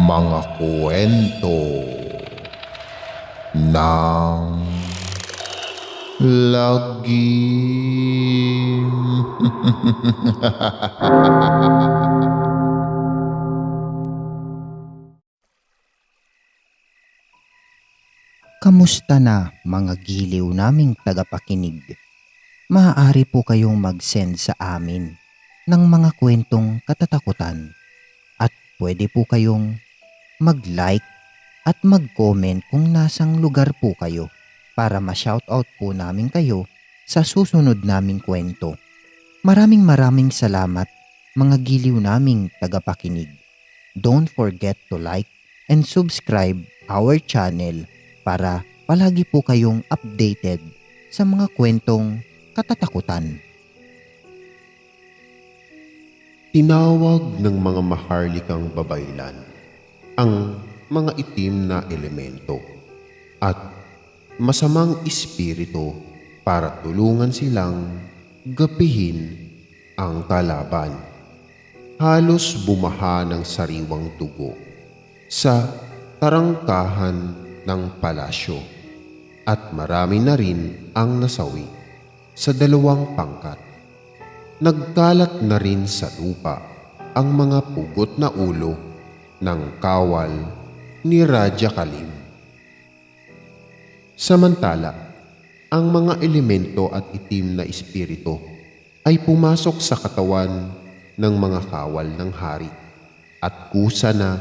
Mga kwento ng lagim. Kamusta na mga giliw naming tagapakinig? Maaari po kayong mag-send sa amin ng mga kwentong katatakutan at pwede po kayong mag-like at mag-comment kung nasang lugar po kayo para ma-shoutout po namin kayo sa susunod naming kwento. Maraming salamat mga giliw naming tagapakinig. Don't forget to like and subscribe our channel para palagi po kayong updated sa mga kwentong katatakutan. Tinawag ng mga maharlikang babaylan ang mga itim na elemento at masamang espiritu para tulungan silang gapihin ang kalaban. Halos bumaha ng sariwang dugo sa tarangkahan ng palasyo at marami na rin ang nasawi sa dalawang pangkat. Nagkalat na rin sa lupa ang mga pugot na ulo ng kawal ni Raja Kalim. Samantala, ang mga elemento at itim na espiritu ay pumasok sa katawan ng mga kawal ng hari at kusa na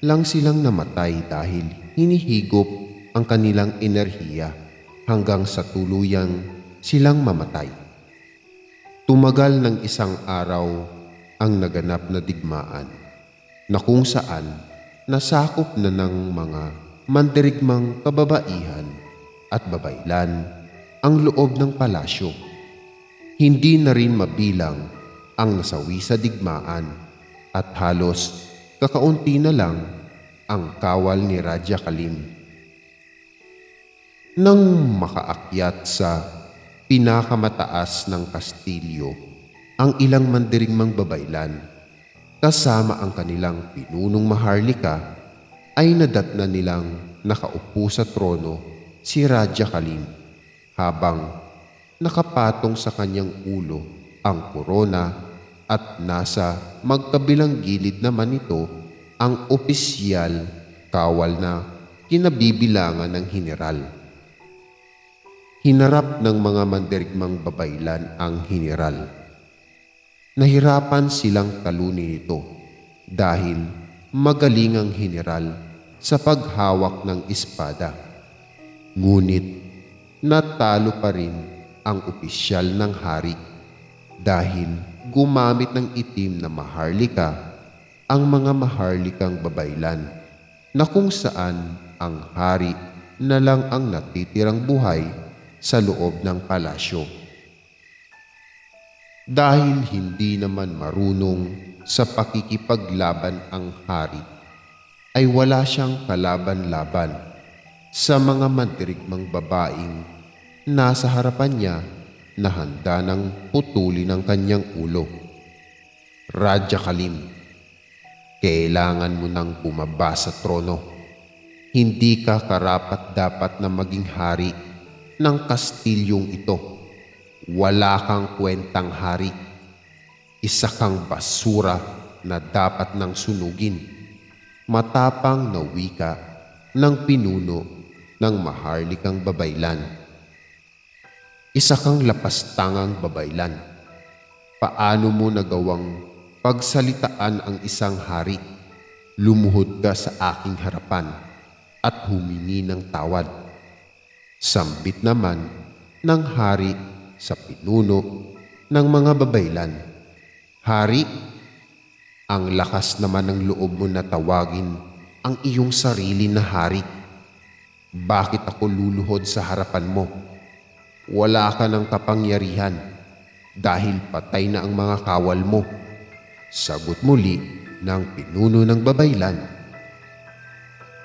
lang silang namatay dahil hinihigop ang kanilang enerhiya hanggang sa tuluyang silang mamatay. Tumagal ng isang araw ang naganap na digmaan na kung saan nasakop na ng mga mandirigmang kababaihan at babaylan ang loob ng palasyo. Hindi na rin mabilang ang nasawi sa digmaan at halos kakaunti na lang ang kawal ni Raja Kalim. Nang makaakyat sa pinakamataas ng kastilyo ang ilang mandirigmang babaylan kasama ang kanilang pinunong maharlika, ay nadatnan nilang nakaupo sa trono si Raja Kalim habang nakapatong sa kanyang ulo ang korona at nasa magkabilang gilid naman nito ang opisyal kawal na kinabibilangan ng general. Hinarap ng mga mandirigmang babaylan ang general. Nahirapan silang talunin ito dahil magaling ang general sa paghawak ng espada. Ngunit natalo pa rin ang opisyal ng hari dahil gumamit ng itim na maharlika ang mga maharlikang babaylan na kung saan ang hari na lang ang natitirang buhay sa loob ng palasyo. Dahil hindi naman marunong sa pakikipaglaban ang hari, ay wala siyang kalaban-laban sa mga mandirigmang babaeng nasa harapan niya na handa ng putulin ang kanyang ulo. Raja Kalim, kailangan mo nang bumaba sa trono. Hindi ka karapat-dapat na maging hari ng kastilyong ito. Wala kang kwentang hari. Isa kang basura na dapat nang sunugin. Matapang na wika ng pinuno ng maharlikang babaylan. Isa kang lapastangang babaylan. Paano mo nagawang pagsalitaan ang isang hari? Lumuhod ka sa aking harapan at humingi ng tawad. Sambit naman ng hari sa pinuno ng mga babaylan. Hari, ang lakas naman ng loob mo na tawagin ang iyong sarili na hari. Bakit ako luluhod sa harapan mo? Wala ka ng kapangyarihan dahil patay na ang mga kawal mo. Sagot muli ng pinuno ng babaylan.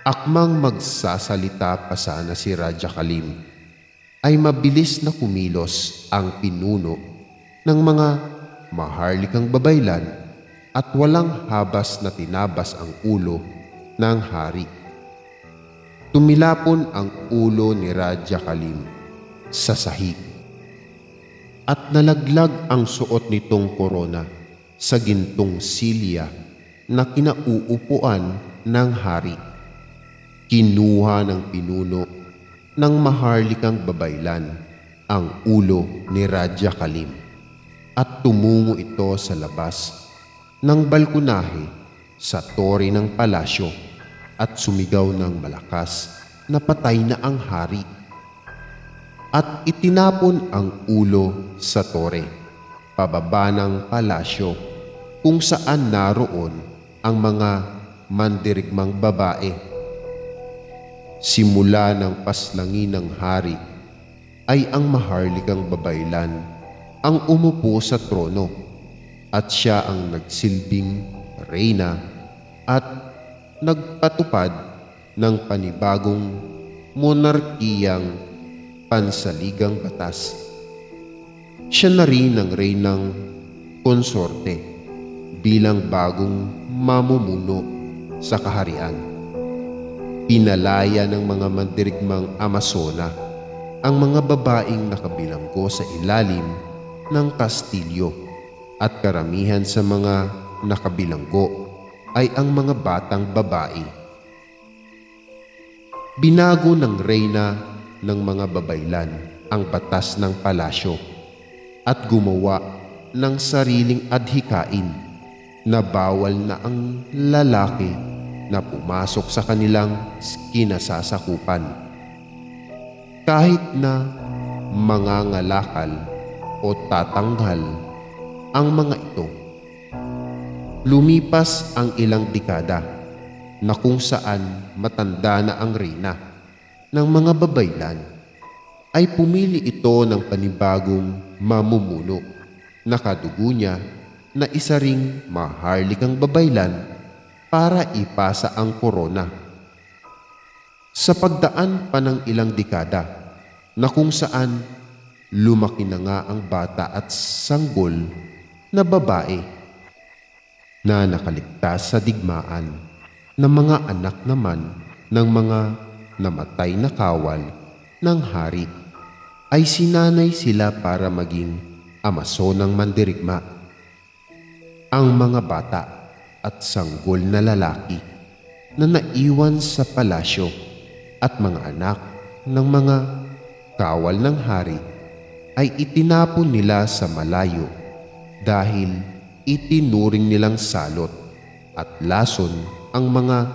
Akmang magsasalita pa sana si Raja Kalim, ay mabilis na kumilos ang pinuno ng mga maharlikang babaylan at walang habas na tinabas ang ulo ng hari. Tumilapon ang ulo ni Raja Kalim sa sahig at nalaglag ang suot nitong korona sa gintong silya na kinauupuan ng hari. Kinuha ng pinuno ng maharlikang babaylan ang ulo ni Raja Kalim at tumungo ito sa labas ng balkonahe sa tore ng palasyo at sumigaw ng malakas na patay na ang hari. At itinapon ang ulo sa tore pababa ng palasyo kung saan naroon ang mga mandirigmang babae. Simula ng paslangin ng hari ay ang maharlikang babaylan ang umupo sa trono at siya ang nagsilbing reyna at nagpatupad ng panibagong monarkiyang pansaligang batas. Siya na rin ang reynang konsorte bilang bagong mamumuno sa kaharian. Pinalaya ng mga mandirigmang Amazona ang mga babaeng nakabilanggo sa ilalim ng kastilyo at karamihan sa mga nakabilanggo ay ang mga batang babae. Binago ng reyna ng mga babaylan ang batas ng palasyo at gumawa ng sariling adhikain na bawal na ang lalaki na pumasok sa kanilang kinasasakupan. Kahit na mangangalakal o tatanghal ang mga ito. Lumipas ang ilang dekada na kung saan matanda na ang reyna ng mga babaylan, ay pumili ito ng panibagong mamumuno na kadugo niya na isa ring maharlikang babaylan para ipasa ang korona. Sa pagdaan pa ng ilang dekada na kung saan lumaki na nga ang bata at sanggol na babae na nakaligtas sa digmaan ng mga anak naman ng mga namatay na kawal ng hari, ay sinanay sila para maging Amazonang mandirigma. Ang mga bata at sanggol na lalaki na naiwan sa palasyo at mga anak ng mga kawal ng hari ay itinapon nila sa malayo dahil itinuring nilang salot at lason ang mga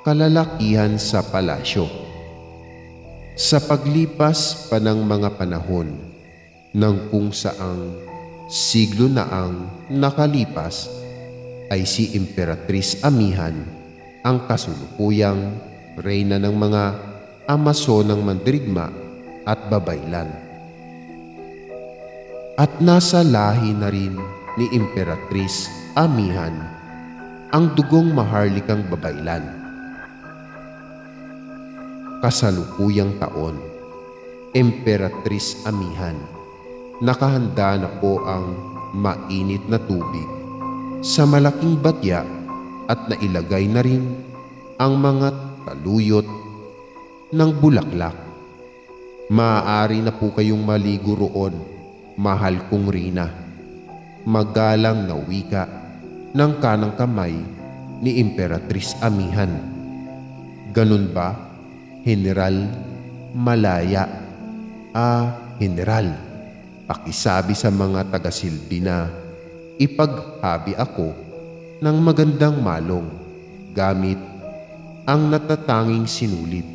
kalalakihan sa palasyo. Sa paglipas pa ng mga panahon ng kung saang siglo na ang nakalipas, ay si Imperatriz Amihan ang kasulukuyang reyna ng mga Amazonang mandirigma at babaylan. At nasa lahi na rin ni Imperatriz Amihan ang dugong maharlikang babaylan. Kasalukuyang taon, Imperatriz Amihan, nakahanda na po ang mainit na tubig sa malaking batya at nailagay na rin ang mga taluyot ng bulaklak. Maaari na po kayong maligo roon, mahal kong reyna. Magalang na wika ng kanang kamay ni Imperatriz Amihan. Ganun ba, General Malaya? General, pakisabi sa mga taga-silbi na ipaghabi ako ng magandang malong gamit ang natatanging sinulit.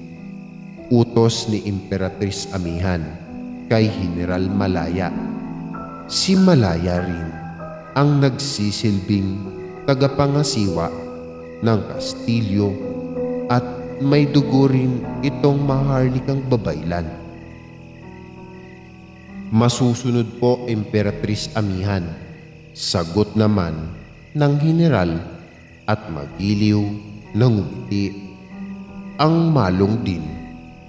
Utos ni Imperatriz Amihan kay General Malaya. Si Malaya rin ang nagsisilbing tagapangasiwa ng kastilyo at may dugo rin itong maharlikang babaylan. Masusunod po, Imperatriz Amihan, sagot naman ng general at magiliw na ngumiti. Ang malong din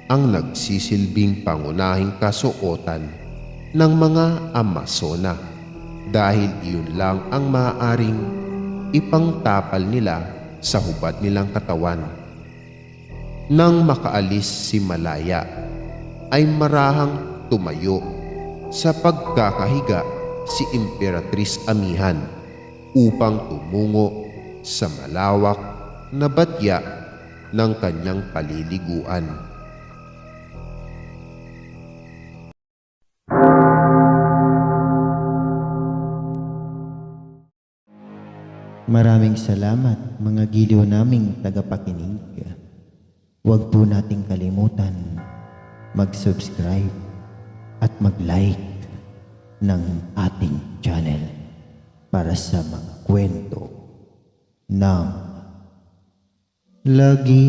ang nagsisilbing pangunahing kasuotan ng mga Amazona dahil iyon lang ang maaaring ipangtapal nila sa hubad nilang katawan Nang makaalis si Malaya, ay marahang tumayo sa pagkakahiga si Imperatriz Amihan upang tumungo sa malawak na batya ng kanyang paliliguan. Maraming salamat mga giliw naming tagapakinig. Huwag po nating kalimutan mag-subscribe at mag-like ng ating channel para sa mga kwento ng lagi.